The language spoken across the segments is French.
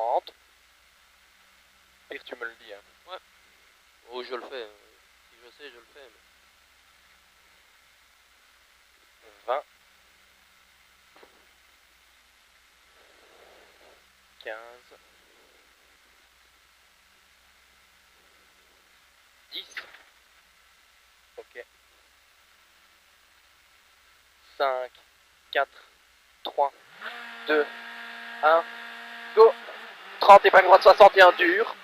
30. Pire, tu me le dis. Hein. Ouais. Oh, je le fais. Si je sais, je le fais. Mais... 20. 15. 10. Ok. 5, 4, 3, 2, 1, go. 30, épingle droite 61 dur.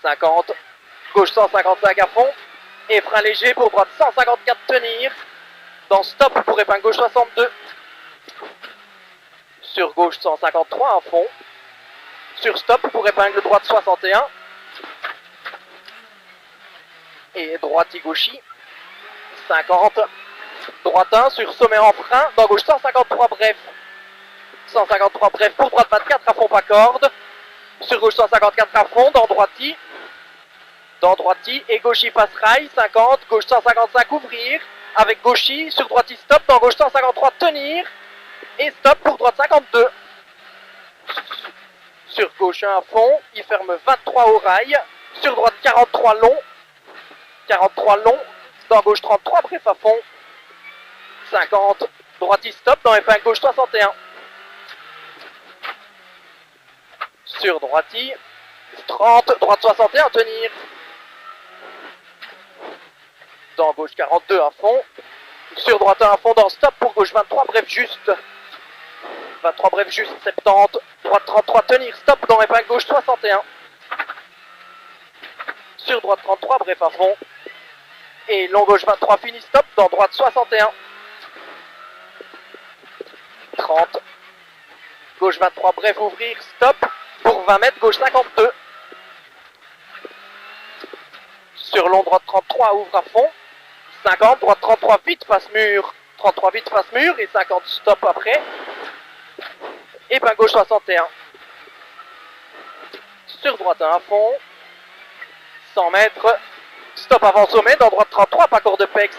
50, gauche 155 à fond. Et frein léger pour droite 154 tenir. Dans stop pour épingle gauche 62. Sur gauche 153 à fond. Sur stop pour épingle droite 61. Et droite et gauchis 50. Droite 1 sur sommet en frein. Dans gauche 153 bref. 153 bref pour droite 24 à fond pas corde. Sur gauche 154 à fond. Dans droiti. Dans droiti et gauchis passe rail 50. Gauche 155 ouvrir. Avec gauchis sur droiti stop. Dans gauche 153 tenir. Et stop pour droite 52. Sur gauche 1 à fond. Il ferme 23 au rail. Sur droite 43 long. 43 long. Dans gauche 33 bref à fond. 50. Droiti stop. Dans épingle gauche 61. Sur droiti. 30. Droite 61 tenir. Dans gauche 42 à fond. Sur droite 1 à fond dans stop pour gauche 23 bref juste. 23 bref juste 70. Droite 33 tenir stop dans épingle gauche 61. Sur droite 33 bref à fond. Et long gauche 23 fini stop dans droite 61. 30. Gauche 23 bref ouvrir stop pour 20 mètres gauche 52. Sur long droite 33 ouvre à fond. 50 droite 33 vite face mur. 33 vite face mur et 50 stop après. Et ben gauche 61. Sur droite 1 à fond. 100 mètres. Stop avant sommet dans droite 33 pas corde de pex.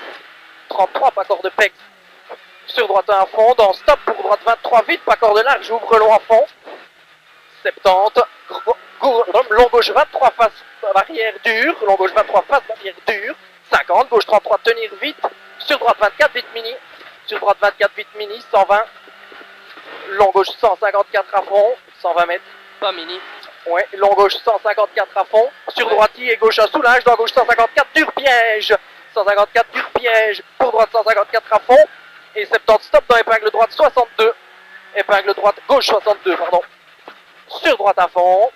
33 pas corde de pex. Sur droite 1 à fond. Dans stop pour droite 23 vite pas corde large. J'ouvre long à fond. 70. Long gauche 23 face barrière dure. Long gauche 23 face barrière dure. 50. Gauche 33 tenir vite. Sur droite 24 vite mini. Sur droite 24 vite mini. 120. Long gauche 154 à fond. 120 mètres. Pas mini. Ouais, long gauche 154 à fond. Sur droiti et gauche à soulage. Dans gauche 154 dur piège. 154 dur piège. Pour droite 154 à fond. Et 70 stop dans épingle droite 62. Épingle droite gauche 62, pardon. Sur droite à fond.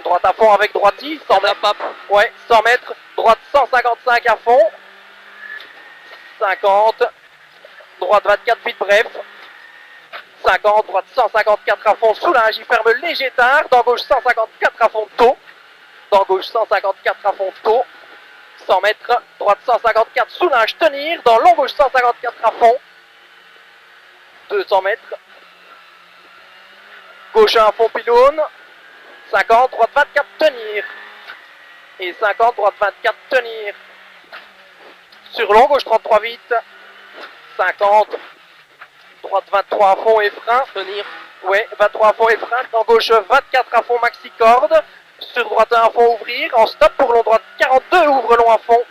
Droite à fond avec droiti. 100 mètres. Ouais, 100 mètres. Droite 155 à fond. 50. Droite 24 vite bref. 50, droite 154 à fond, soulage, il ferme léger tard. Dans gauche 154 à fond tôt. Dans gauche 154 à fond tôt. 100 mètres, droite 154, soulage, tenir. Dans long gauche 154 à fond. 200 mètres. Gauche 1 à fond pylône. 50, droite 24, tenir. Et 50, droite 24, tenir. Sur long, gauche 33 vite. 50. Droite 23 à fond et frein. Tenir. Ouais, 23 à fond et frein. En gauche 24 à fond maxi corde. Sur droite 1 à fond ouvrir. En stop pour long droite 42 ouvre long à fond.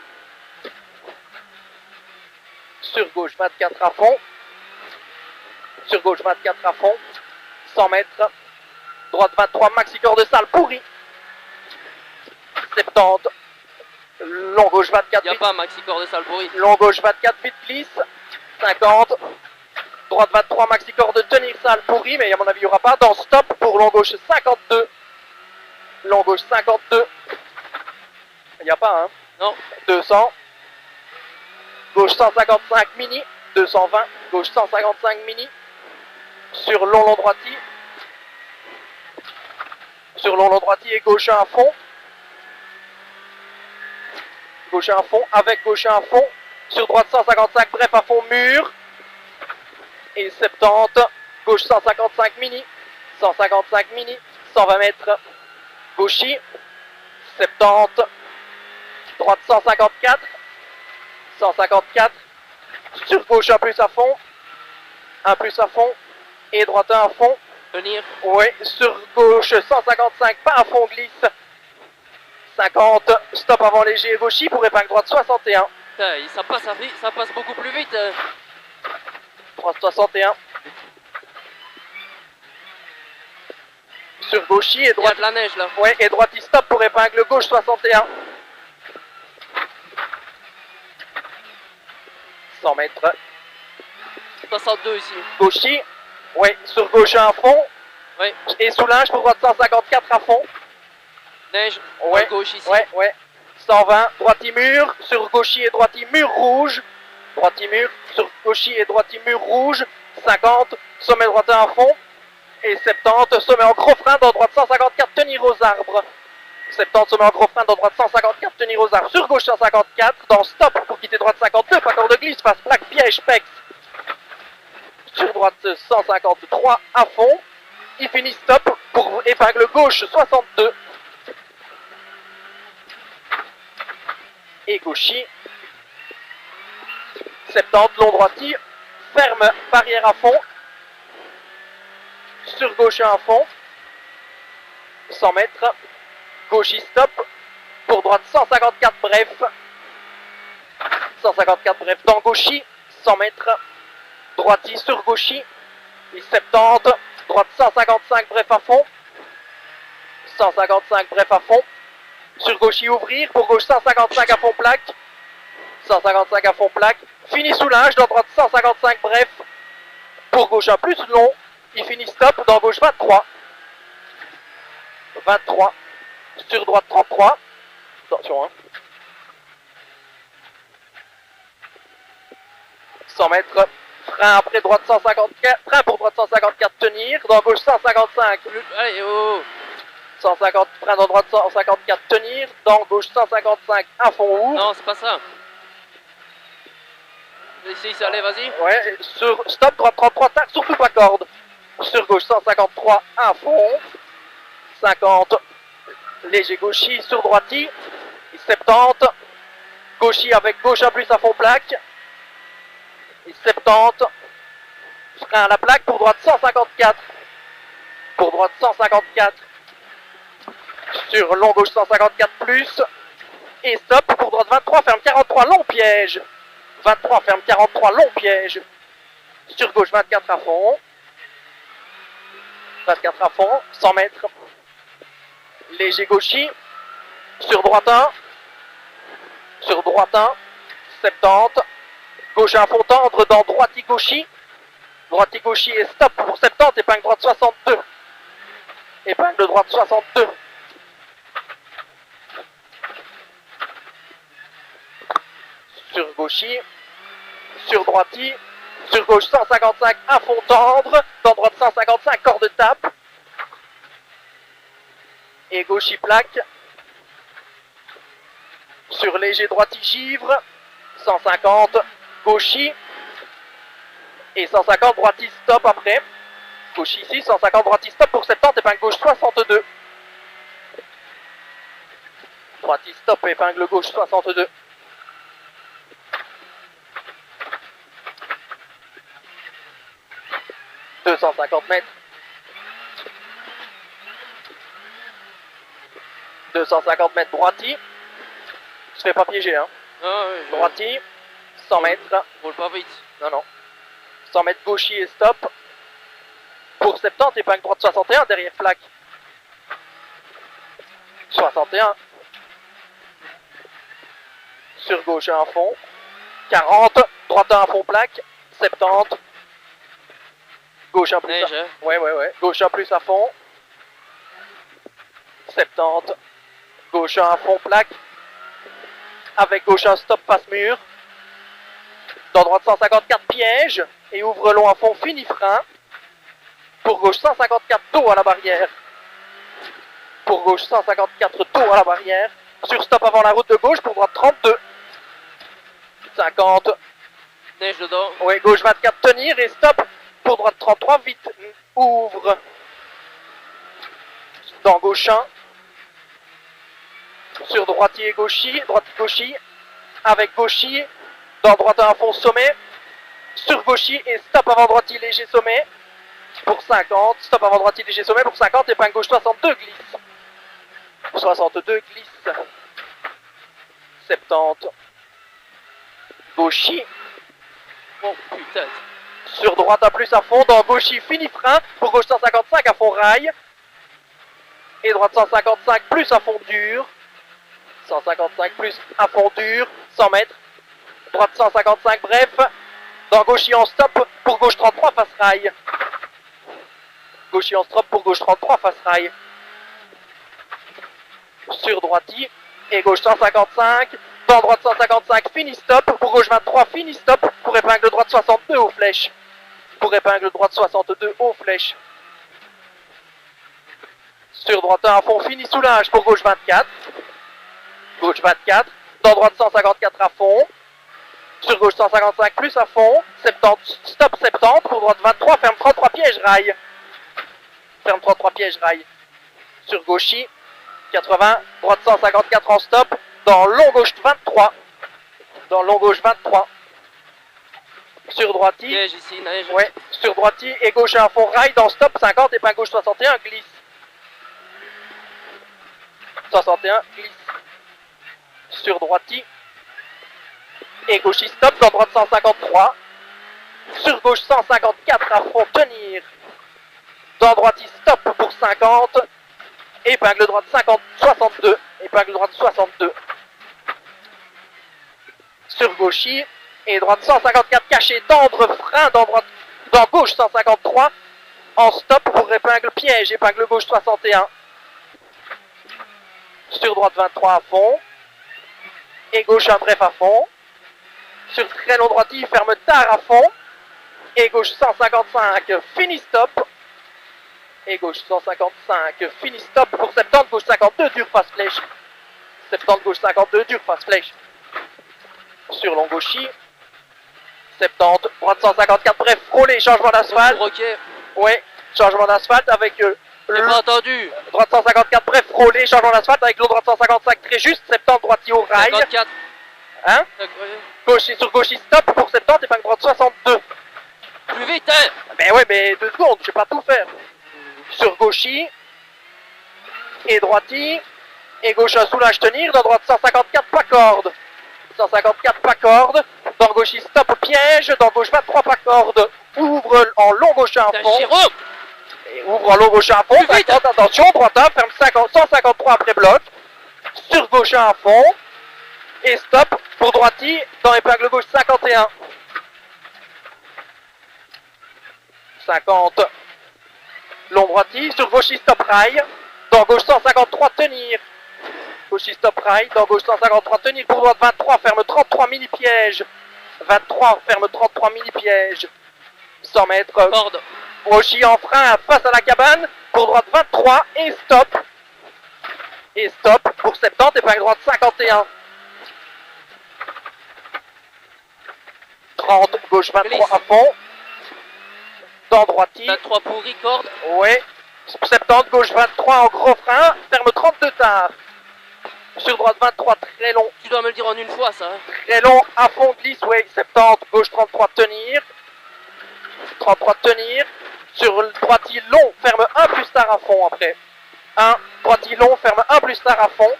Sur gauche 24 à fond. Sur gauche 24 à fond. 100 mètres. Droite 23 maxi corde sale pourri. 70. Long gauche 24. Il n'y a pas maxi corde sale pourri. Long gauche 24 vite glisse. 50. Droite 23 maxi corde tenir sale pourri, mais à mon avis il n'y aura pas. Dans stop pour long gauche 52. Long gauche 52. Il n'y a pas, hein? Non. 200. Gauche 155 mini. 220. Gauche 155 mini. Sur long droiti. Sur long droiti et gauche 1 à fond. Gauche 1 à fond. Avec gauche 1 à fond. Sur droite 155 bref à fond mur. Et 70, gauche 155 mini, 155 mini, 120 mètres, gauchis, 70, droite 154, 154, sur gauche 1 plus à fond, 1 plus à fond, et droite 1 à fond. Tenir. Oui, sur gauche 155, pas à fond, glisse. 50, stop avant léger gauchy pour épingle droite 61. Putain, ça passe beaucoup plus vite. 361. Sur gauchy et Il y a droite. de la neige là. Ouais, et droite il stop pour épingle gauche 61. 100 mètres. 62 ici. Gauchy. Ouais, sur gauche à fond. Ouais. Et soulage pour droite 154 à fond. Neige. Ouais. À gauche ici. Ouais, ouais. 120, droite mur. Sur gauchy et droite mur rouge. Droite mur. Sur gauchy et droite mur rouge. 50, sommet droite à fond. Et 70, sommet en gros frein dans droite 154, tenir aux arbres. 70, sommet en gros frein dans droite 154, tenir aux arbres. Sur gauche 154, dans stop pour quitter droite 52, pas encore de glisse, face plaque, piège, pex. Sur droite 153 à fond. Il finit stop pour épingle gauche 62. Et gauchy. 70, long droiti. Ferme, barrière à fond. Sur gauche à fond. 100 mètres. Gauchy stop. Pour droite 154 bref. 154 bref dans gauchy. 100 mètres. Droiti sur gauchy. Et 70. Droite 155 bref à fond. 155 bref à fond. Sur gauchy ouvrir. Pour gauche 155 à fond plaque. 155 à fond plaque. Fini soulage dans droite 155 bref. Pour gauche un plus long. Il finit stop dans gauche 23. 23. Sur droite 33. Attention, hein. 100 mètres. Frein après droite 154. Frein pour droite 154 tenir. Dans gauche 155. Allez, oh. 150. Frein dans droite 154 tenir. Dans gauche 155 à fond ouvre. Non, c'est pas ça. Ici, allez, vas-y. Ouais, sur stop, droite 33, tac, surtout pas corde. Sur gauche 153 à fond. 50. Léger gauchy sur droiti. 70. Gauchy avec gauche à plus à fond plaque. Et 70. Frein à la plaque pour droite 154. Pour droite 154. Sur long gauche 154 plus. Et stop pour droite 23, ferme 43, long piège. 23, ferme 43, long piège. Sur gauche 24 à fond. 24 à fond, 100 mètres. Léger gauchy. Sur droite 1. Sur droite 1. 70. Gauche à fond tendre dans droiti gauchy. Droiti gauchy et stop pour 70. Épingle droite 62. Épingle droite 62. Sur gauchy. Sur droiti. Sur gauche 155 à fond tendre. Dans droite 155 corde tape. Et gauchy plaque. Sur léger droiti givre. 150 gauchy. Et 150 droiti stop après. Gauchy ici. 150 droiti stop pour 70. Épingle gauche 62. Droiti stop. Épingle gauche 62. 250 mètres. 250 mètres droiti. Je fais pas piéger, hein. Ah, ouais, Droiti. 100 mètres. roule pas vite. Non, non. 100 mètres gauchy et stop. Pour 70, épingle droite 61 derrière plaque. 61. Sur gauche à fond. 40. Droite à fond plaque. 70. Gauche un plus. Neige, hein. Ouais, ouais, ouais. Gauche un plus à fond. 70. Gauche à fond plaque. Avec gauche un stop face mur. Dans droite 154 piège. Et ouvre long à fond, fini frein. Pour gauche 154 dos à la barrière. Pour gauche 154 dos à la barrière. Sur stop avant la route de gauche pour droite 32. 50. Neige dedans. Oui, gauche 24 tenir et stop. Pour droite 33 vite. Ouvre. Dans gauche 1. Sur droitier gauchy. Droite gauchy. Avec gauchy. Dans droite à fond sommet. Sur gauchy et stop avant droitier léger sommet. Pour pour 50, stop avant droite léger sommet pour 50, épingle gauche 62 glisse. 62 glisse. 70. Gauchy. Oh putain. Sur droite à plus à fond, dans gauchy fini frein, pour gauche 155 à fond rail. Et droite 155 plus à fond dur. 155 plus à fond dur, 100 mètres. Droite 155 bref. Dans gauchy en stop, pour gauche 33 face rail. Gauchy en stop pour gauche 33 face rail. Sur droiti et gauche 155. Dans droite 155 fini stop, pour gauche 23 fini stop, pour épingle droite 62 aux flèches. Pour épingle droite 62 aux flèches. Sur droite 1 à fond fini soulage pour gauche 24. Gauche 24. Dans droite 154 à fond. Sur gauche 155 plus à fond. 70, stop 70. Pour droite 23, ferme 33 pièges rail. Ferme 33 pièges rail. Sur gauchy 80. Droite 154 en stop. Dans long gauche 23. Dans long gauche 23. Sur droiti. Neige ici, neige. Ouais. Sur droiti et gauche à fond rail. Dans stop 50. Épingle gauche 61 glisse. 61 glisse. Sur droiti et gauche stop dans droite 153. Sur gauche 154 à fond tenir. Dans droite stop pour 50. Épingle droite 50 62. Épingle droite 62. Sur gauchy et droite 154 caché tendre frein dans droite dans gauche 153 en stop pour épingle piège épingle gauche 61. Sur droite 23 à fond. Et gauche un bref à fond. Sur très long droiti, ferme tard à fond. Et gauche 155, fini stop. Et gauche 155, fini stop pour 70, gauche 52, dur face flèche. 70, gauche 52, dur face flèche. Sur long gauchy. 70, droite 154, bref, frôlé, changement d'asphalte. Roquet. Ouais, changement d'asphalte avec J'ai pas entendu. droite 154, bref, frôlé, changement d'asphalte avec l'autre droite 155, très juste, 70, droitier au rail. 54. Hein? Gauche, sur gauchy, stop pour 70, épingle droite 62. Plus vite, hein. Ben ouais, mais 2 secondes, je vais pas tout faire. Sur gauchy et droiti et gauche un soulage tenir, dans droite 154 pas corde. 154 pas corde, dans gauchy stop piège, dans gauche 23 pas corde. Ouvre en long gauche à T'as fond. Jérôme. Et ouvre en long gauche à fond, Plus vite. 50, attention, droite 1, ferme 50, 153 après bloc. Sur gauche à fond. Et stop pour droiti dans épingle gauche 51. 50. Long droiti, sur gauche stop rail. Dans gauche 153 tenir. Gauche stop rail, dans gauche 153 tenir. Pour droite 23, ferme 33 mini pièges. 23, ferme 33 mini pièges. 100 mètres. Corde. Gauchy en frein face à la cabane. Pour droite 23 et stop. Et stop pour 70, épingle droite 51. 30, gauche 23 à fond. Dans droiti. 23 pourri, corde. Ouais. 70, gauche 23 en gros frein. Ferme 32 tard. Sur droite 23, très long. Tu dois me le dire en une fois, ça. Hein. Très long, à fond glisse, ouais. 70, gauche 33 tenir. 33 tenir. Sur le droiti long, ferme 1 plus tard à fond après. 1, droiti long, ferme 1 plus tard à fond.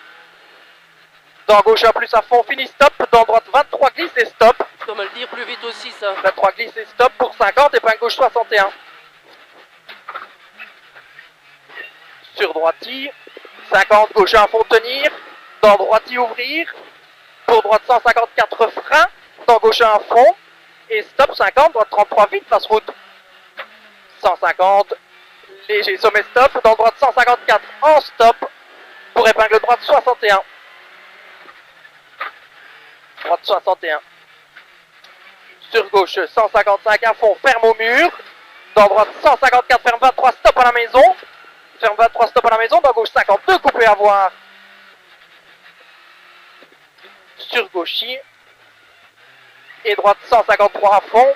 Dans gauche 1 plus à fond, fini stop. Dans droite 23 glisse et stop. Tu dois me le dire plus vite aussi, ça. 23 glisse et stop pour 50, épingle gauche 61. Sur droiti, 50, gauche à fond tenir. Dans droiti ouvrir. Pour droite 154 frein. Dans gauche à fond. Et stop 50, droite 33 vite, passe route. 150, léger sommet stop. Dans droite 154 en stop. Pour épingle droite 61. Droite 61. Sur gauche 155 à fond, ferme au mur. Dans droite 154, ferme 23, stop à la maison. Ferme 23, stop à la maison. Dans gauche 52, coupé à voir. Sur gauchy. Et droite 153 à fond.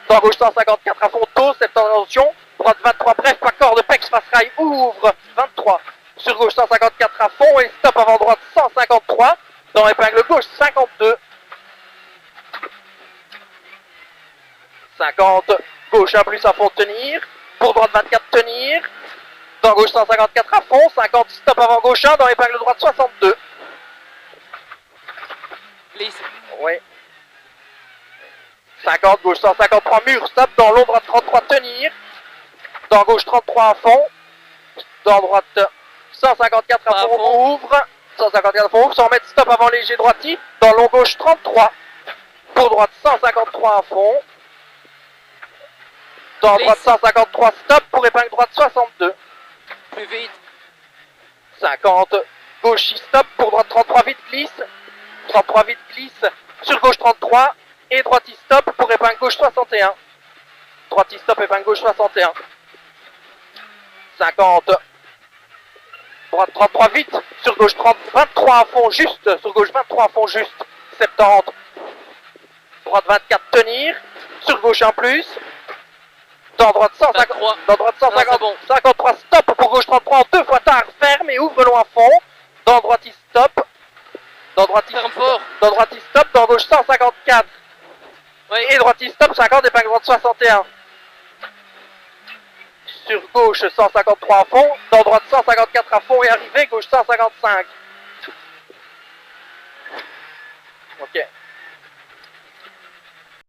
Dans gauche 154 à fond, tôt, 70 attention. Droite 23, bref, pas corde, pex, face rail, ouvre 23. Sur gauche 154 à fond et stop avant droite 153. Dans épingle gauche 52. 50, gauche 1 plus à fond tenir. pour droite 24 tenir. Dans gauche 154 à fond, 50 stop avant gauche 1, dans épingle droite 62. Glisse. Oui. 50 gauche 153 mur, stop, dans long droite 33 tenir. Dans gauche 33 à fond. Dans droite 154 à fond, ouvre. 154 à fond, ouvre, 100 mètres stop avant léger droiti. Dans long gauche 33. Pour droite 153 à fond. Dans droite 153 stop, pour épingle droite 62. Plus vite. 50 gauche stop, pour droite 33 vite glisse. 33 vite glisse. Sur gauche 33. Et droite stop, pour épingle gauche 61. Droite stop, épingle gauche 61. 50. Droite 33 vite. Sur gauche 30, 23 à fond juste. Sur gauche 23 à fond juste. 70. Droite 24 tenir. Sur gauche un plus. Dans droite 150. 23. Dans droite 150. Non, bon. 53 stop pour gauche 33 en deux fois tard. Ferme et ouvre long à fond. Dans droite stop. Dans droite Ferme fort. Dans droite stop. Dans gauche 154. Oui. Et droite stop 50 épingle droite 61. Sur gauche 153 à fond. Dans droite 154 à fond et arrivé. Gauche 155.